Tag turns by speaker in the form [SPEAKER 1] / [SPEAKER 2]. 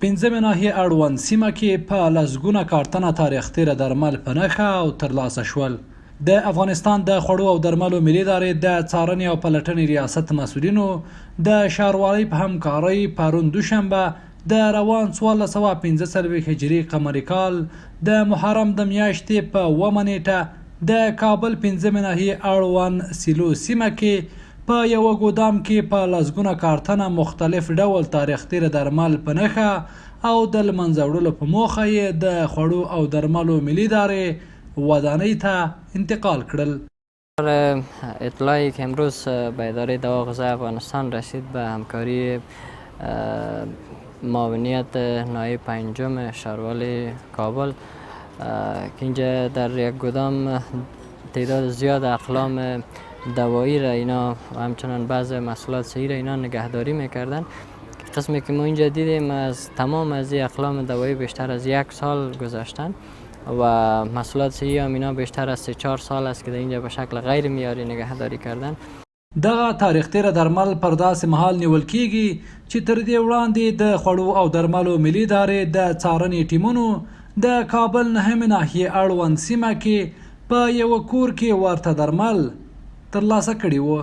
[SPEAKER 1] پنځمې ناحیې اړوند سیمه کې په لسګونه کارتنه تاریخ تیره درمل په نښه او ترلاسه شول. د افغانستان د خوړو او درملو ملي ادارې د څارنې او پلټنې ریاست مسؤلینو د ښاروالۍ په همکارۍ پرون دوشنبه د روان 1445 هجري قمري کال د محرم د میاشتې په 1 نیټه د کابل 5مې ناحیې اړوند سیلو سیمه کې په یوه ګودام کې په لسګونه کارتنه مختلف ډول تاریخ تیره درمل په نښه او د لمنځه وړلو په موخه یې د خوړو او درملو ملي ادارې ودانۍ ته انتقال کړل.
[SPEAKER 2] اطلاعی که امروز به اداره دوا غذا افغانستان رسید به همکاری معاونیت نایب پنجم شهروالی کابل که اینجا در یک گودام تعداد زیاد اقلام دوایی را اینا و همچنان بعض محصولات صحی را اینا نگهداری میکردن. قسمی که ما اینجا دیدیم از تمام از این اقلام دوایی بیشتر از 1 سال گذشتن و محصولات صحی هم اینا بیشتر از 3-4 سال است که در اینجا به شکل غیر معیاری نگهداری کردن.
[SPEAKER 1] دغه تاریخ تیره درمل پر داسې مهال نیول کیږي چې تر دې وړاندې د خوړو او درملو ملي ادارې د څارنې ټیمونو د کابل 9مې ناحیې اړوند سیمه کې په یوه کور کې ورته درمل ترلاسه کړي وو.